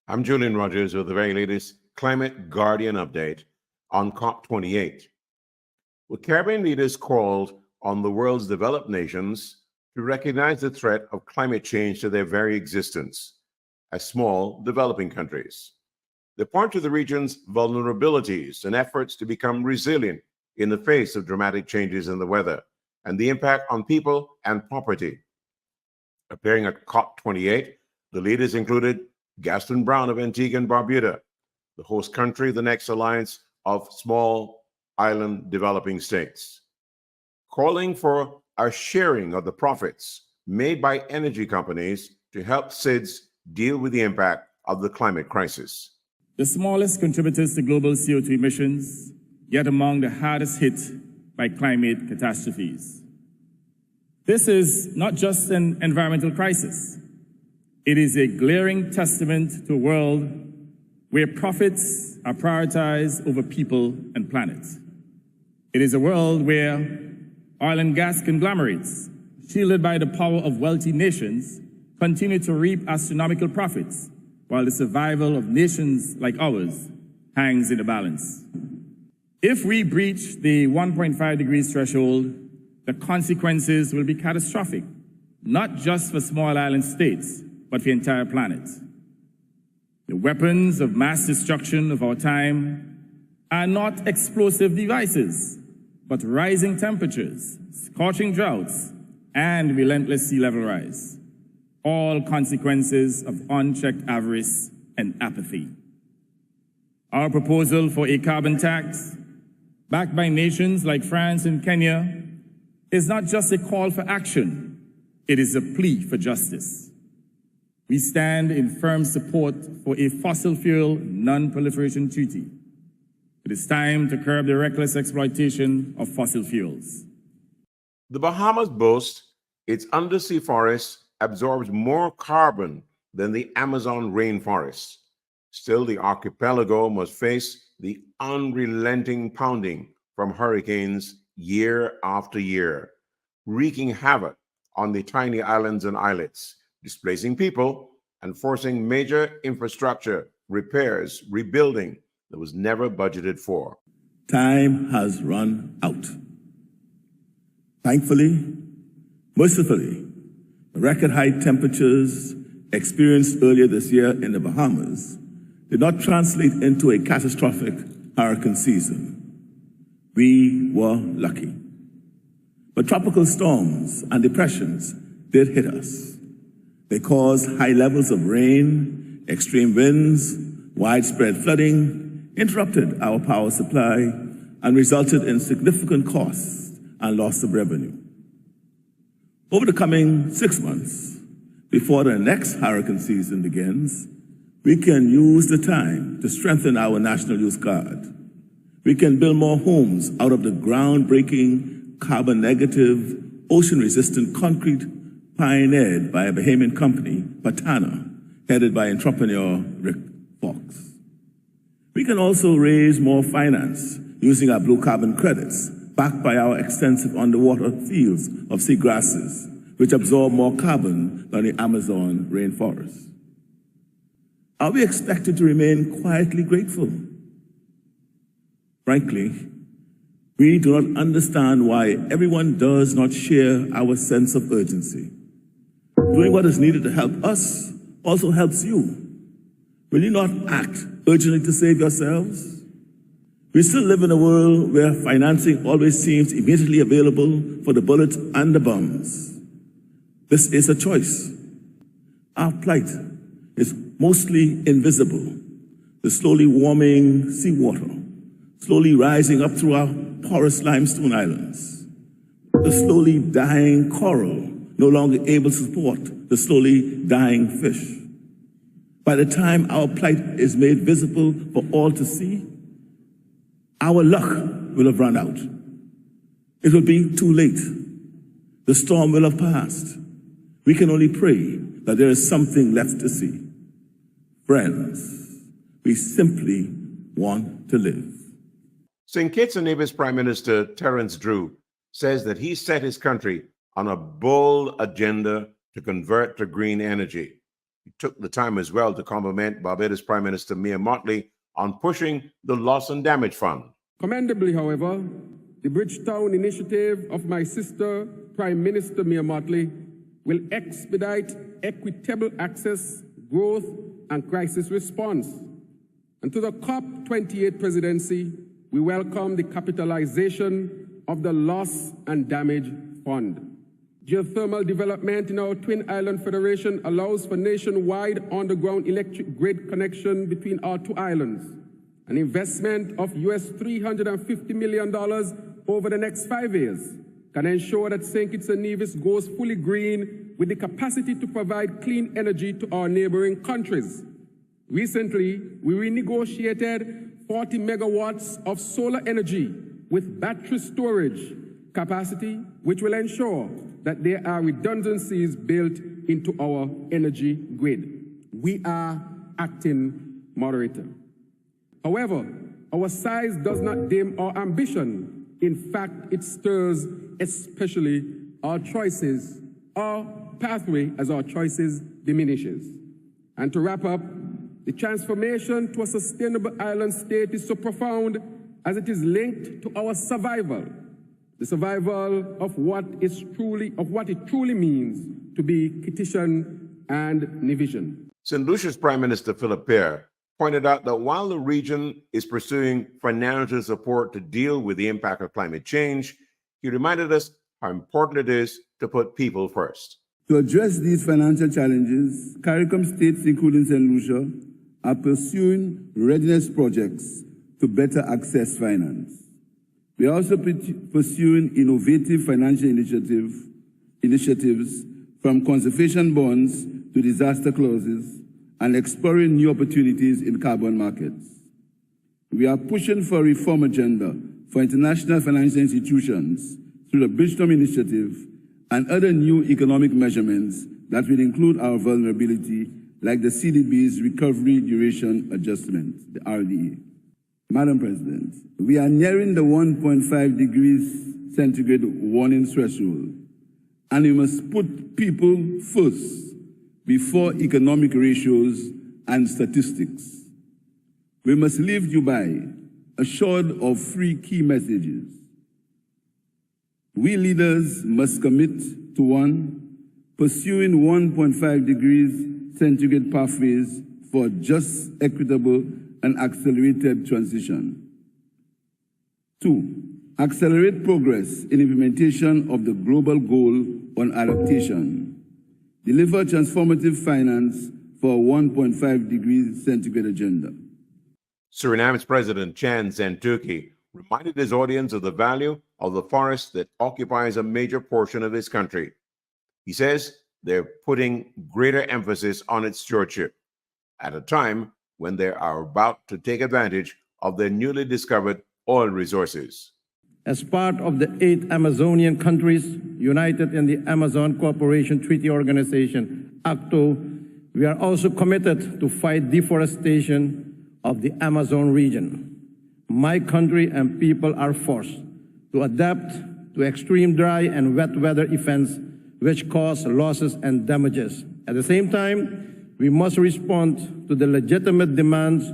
I'm Julian Rogers with the very latest Climate Guardian update on COP28. Well, Caribbean leaders called on the world's developed nations to recognize the threat of climate change to their very existence as small developing countries. They point to the region's vulnerabilities and efforts to become resilient in the face of dramatic changes in the weather and the impact on people and property. Appearing at COP28, the leaders included Gaston Brown of Antigua and Barbuda, the host country of the next alliance of small island developing states, calling for a sharing of the profits made by energy companies to help SIDS deal with the impact of the climate crisis. The smallest contributors to global CO2 emissions, yet among the hardest hit by climate catastrophes. This is not just an environmental crisis. It is a glaring testament to a world where profits are prioritized over people and planet. It is a world where oil and gas conglomerates, shielded by the power of wealthy nations, continue to reap astronomical profits, while the survival of nations like ours hangs in the balance. If we breach the 1.5 degrees threshold, the consequences will be catastrophic, not just for small island states, but for the entire planet. The weapons of mass destruction of our time are not explosive devices, but rising temperatures, scorching droughts, and relentless sea level rise, all consequences of unchecked avarice and apathy. Our proposal for a carbon tax, backed by nations like France and Kenya, is not just a call for action, it is a plea for justice. We stand in firm support for a fossil fuel non-proliferation treaty. It is time to curb the reckless exploitation of fossil fuels. The Bahamas boast its undersea forest absorbs more carbon than the Amazon rainforest. Still, the archipelago must face the unrelenting pounding from hurricanes year after year, wreaking havoc on the tiny islands and islets, displacing people and forcing major infrastructure repairs, rebuilding that was never budgeted for. Time has run out. Thankfully, mercifully, the record high temperatures experienced earlier this year in the Bahamas did not translate into a catastrophic hurricane season. We were lucky. But tropical storms and depressions did hit us. They caused high levels of rain, extreme winds, widespread flooding, interrupted our power supply, and resulted in significant costs and loss of revenue. Over the coming 6 months, before the next hurricane season begins, we can use the time to strengthen our National Youth Guard. We can build more homes out of the groundbreaking, carbon-negative, ocean-resistant concrete pioneered by a Bahamian company, Patana, headed by entrepreneur Rick Fox. We can also raise more finance using our blue carbon credits, backed by our extensive underwater fields of seagrasses, which absorb more carbon than the Amazon rainforest. Are we expected to remain quietly grateful? Frankly, we do not understand why everyone does not share our sense of urgency. Doing what is needed to help us also helps you. Will you not act urgently to save yourselves? We still live in a world where financing always seems immediately available for the bullets and the bombs. This is a choice. Our plight is mostly invisible. The slowly warming seawater, slowly rising up through our porous limestone islands. The slowly dying coral, no longer able to support the slowly dying fish. By the time our plight is made visible for all to see, our luck will have run out. It will be too late. The storm will have passed. We can only pray that there is something left to see. Friends, we simply want to live. St. Kitts and Nevis Prime Minister Terence Drew says that he set his country on a bold agenda to convert to green energy. He took the time as well to compliment Barbados Prime Minister Mia Mottley on pushing the Loss and Damage Fund. Commendably, however, the Bridgetown initiative of my sister, Prime Minister Mia Mottley, will expedite equitable access, growth, and crisis response. And to the COP28 presidency, we welcome the capitalization of the Loss and Damage Fund. Geothermal development in our Twin Island Federation allows for nationwide underground electric grid connection between our two islands. An investment of US $350 million over the next 5 years can ensure that St. Kitts and Nevis goes fully green with the capacity to provide clean energy to our neighboring countries. Recently, we renegotiated 40 megawatts of solar energy with battery storage capacity, which will ensure that there are redundancies built into our energy grid. We are acting moderator. However, our size does not dim our ambition. In fact, it stirs especially our choices, our pathway as our choices diminishes. And to wrap up, the transformation to a sustainable island state is so profound as it is linked to our survival. The survival of what it truly means to be Kittitian and Nevisian. St. Lucia's Prime Minister Philip Pear pointed out that while the region is pursuing financial support to deal with the impact of climate change, he reminded us how important it is to put people first. To address these financial challenges, Caricom states, including St. Lucia, are pursuing readiness projects to better access finance. We are also pursuing innovative financial initiatives from conservation bonds to disaster clauses and exploring new opportunities in carbon markets. We are pushing for a reform agenda for international financial institutions through the Bridgetown Initiative and other new economic measurements that will include our vulnerability, like the CDB's Recovery Duration Adjustment, the RDA. Madam President, we are nearing the 1.5 degrees centigrade warning threshold, and we must put people first before economic ratios and statistics. We must leave Dubai assured of 3 key messages. We leaders must commit to 1, pursuing 1.5 degrees centigrade pathways for just, equitable, and accelerated transition. 2, accelerate progress in implementation of the global goal on adaptation. Deliver transformative finance for a 1.5 degrees centigrade agenda. Suriname's President Chan Zentuki reminded his audience of the value of the forest that occupies a major portion of his country. He says they're putting greater emphasis on its stewardship at a time when they are about to take advantage of their newly discovered oil resources. As part of the 8 Amazonian countries united in the Amazon Cooperation Treaty Organization, ACTO, we are also committed to fight deforestation of the Amazon region. My country and people are forced to adapt to extreme dry and wet weather events which cause losses and damages. At the same time, we must respond to the legitimate demands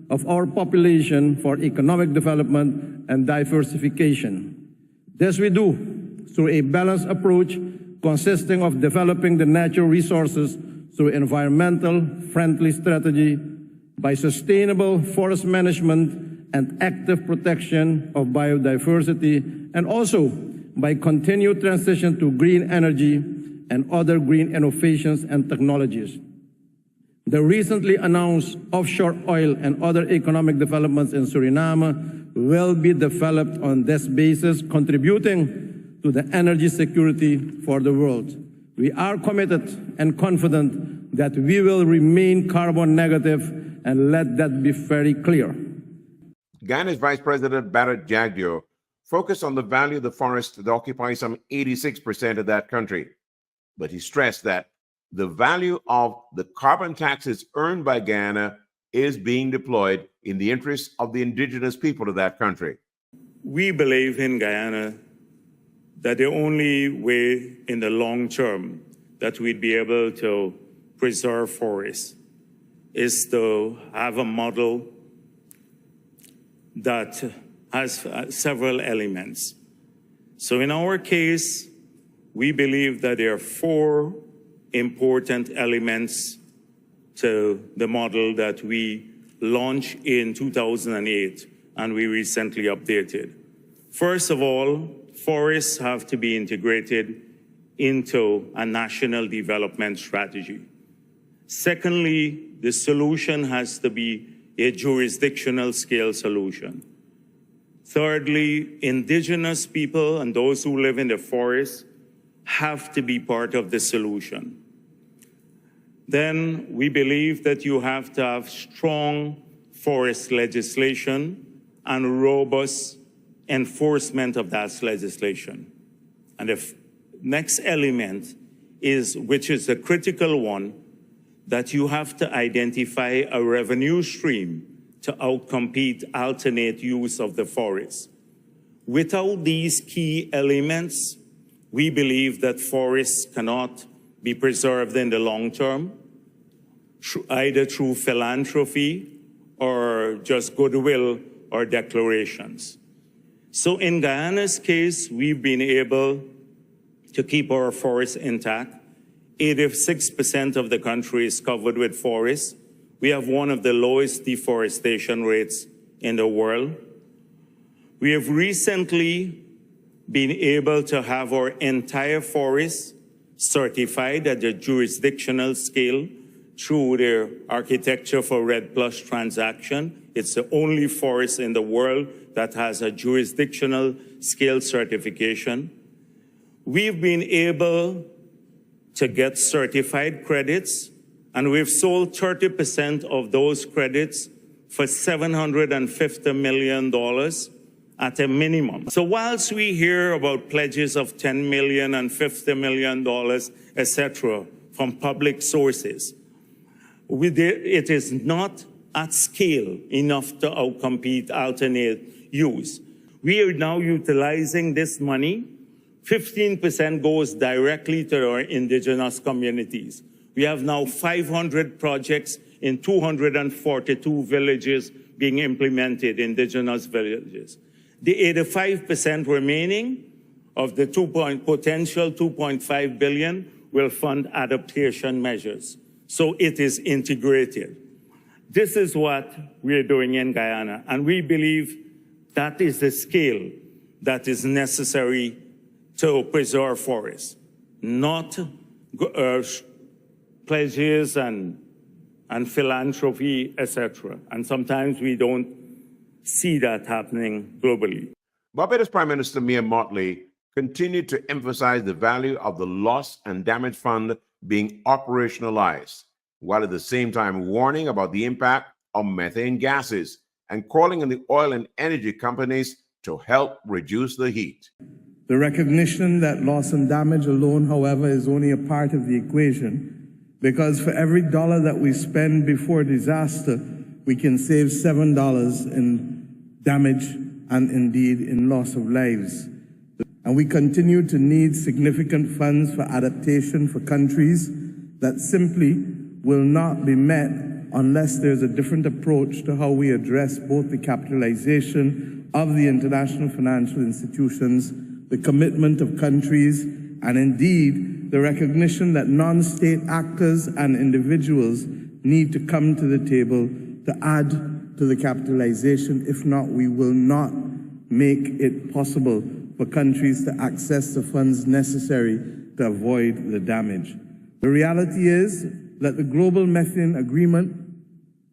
of our population for economic development and diversification. This we do through a balanced approach consisting of developing the natural resources through environmental-friendly strategy, by sustainable forest management and active protection of biodiversity, and also by continued transition to green energy and other green innovations and technologies. The recently announced offshore oil and other economic developments in Suriname will be developed on this basis, contributing to the energy security for the world. We are committed and confident that we will remain carbon negative, and let that be very clear. Ghana's Vice President Barrett Jagdeo focused on the value of the forest that occupies some 86% of that country. But he stressed that the value of the carbon taxes earned by Guyana is being deployed in the interests of the indigenous people of that country. We believe in Guyana that the only way in the long term that we'd be able to preserve forests is to have a model that has several elements. So in our case, we believe that there are 4 important elements to the model that we launched in 2008 and we recently updated. First of all, forests have to be integrated into a national development strategy. Secondly, the solution has to be a jurisdictional scale solution. Thirdly, indigenous people and those who live in the forest have to be part of the solution. Then we believe that you have to have strong forest legislation and robust enforcement of that legislation. And the next element is, which is a critical one, that you have to identify a revenue stream to outcompete alternate use of the forest. Without these key elements, we believe that forests cannot be preserved in the long term, either through philanthropy or just goodwill or declarations. So in Guyana's case, we've been able to keep our forests intact. 86% of the country is covered with forests. We have one of the lowest deforestation rates in the world. We have recently been able to have our entire forest certified at the jurisdictional scale through the Architecture for REDD+ transaction. It's the only forest in the world that has a jurisdictional scale certification. We've been able to get certified credits, and we've sold 30% of those credits for $750 million at a minimum. So whilst we hear about pledges of $10 million and $50 million, etc., from public sources, it is not at scale enough to outcompete alternate use. We are now utilizing this money. 15% goes directly to our indigenous communities. We have now 500 projects in 242 villages being implemented, indigenous villages. The 85% remaining of the potential $2.5 billion will fund adaptation measures. So it is integrated. This is what we're doing in Guyana, and we believe that is the scale that is necessary to preserve forests, not pledges and philanthropy, etc. And sometimes we don't see that happening globally. Barbados Prime Minister Mia Mottley continued to emphasize the value of the Loss and Damage Fund being operationalized, while at the same time warning about the impact of methane gases and calling on the oil and energy companies to help reduce the heat. The recognition that loss and damage alone, however, is only a part of the equation, because for every dollar that we spend before disaster, we can save $7 in damage and indeed in loss of lives. And we continue to need significant funds for adaptation for countries that simply will not be met unless there's a different approach to how we address both the capitalization of the international financial institutions, the commitment of countries, and indeed the recognition that non-state actors and individuals need to come to the table to add to the capitalization. If not, we will not make it possible for countries to access the funds necessary to avoid the damage. The reality is that the global methane agreement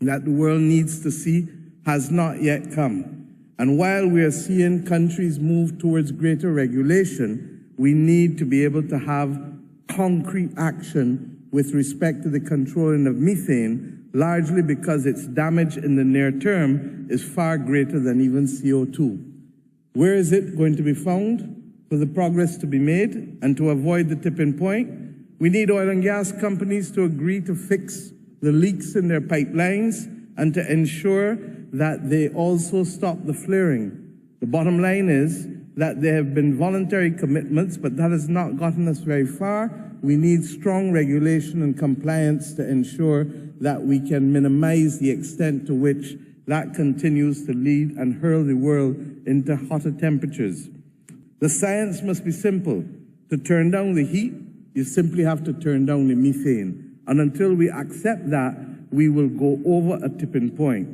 that the world needs to see has not yet come. And while we are seeing countries move towards greater regulation, we need to be able to have concrete action with respect to the controlling of methane, largely because its damage in the near term is far greater than even CO2. Where is it going to be found for the progress to be made and to avoid the tipping point? We need oil and gas companies to agree to fix the leaks in their pipelines and to ensure that they also stop the flaring. The bottom line is that there have been voluntary commitments, but that has not gotten us very far. We need strong regulation and compliance to ensure that we can minimize the extent to which that continues to lead and hurl the world into hotter temperatures. The science must be simple. To turn down the heat, you simply have to turn down the methane. And until we accept that, we will go over a tipping point.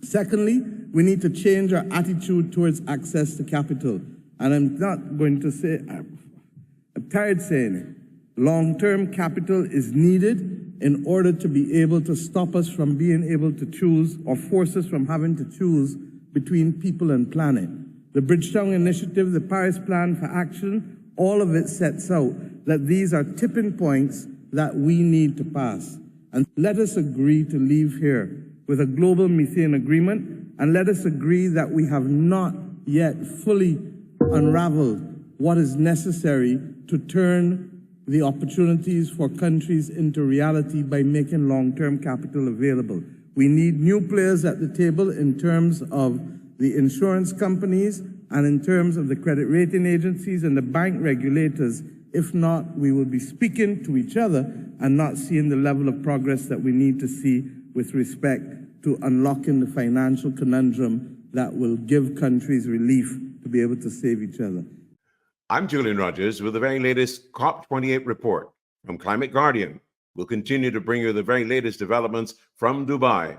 Secondly, we need to change our attitude towards access to capital. And I'm not going to say, I'm tired saying it. Long-term capital is needed in order to be able to stop us from being able to choose or force us from having to choose between people and planet. The Bridgetown Initiative, the Paris Plan for Action, all of it sets out that these are tipping points that we need to pass. And let us agree to leave here with a global methane agreement, and let us agree that we have not yet fully unraveled what is necessary to turn the opportunities for countries into reality by making long-term capital available. We need new players at the table in terms of the insurance companies and in terms of the credit rating agencies and the bank regulators. If not, we will be speaking to each other and not seeing the level of progress that we need to see with respect to unlocking the financial conundrum that will give countries relief to be able to save each other. I'm Julian Rogers with the very latest COP28 report from Climate Guardian. We'll continue to bring you the very latest developments from Dubai.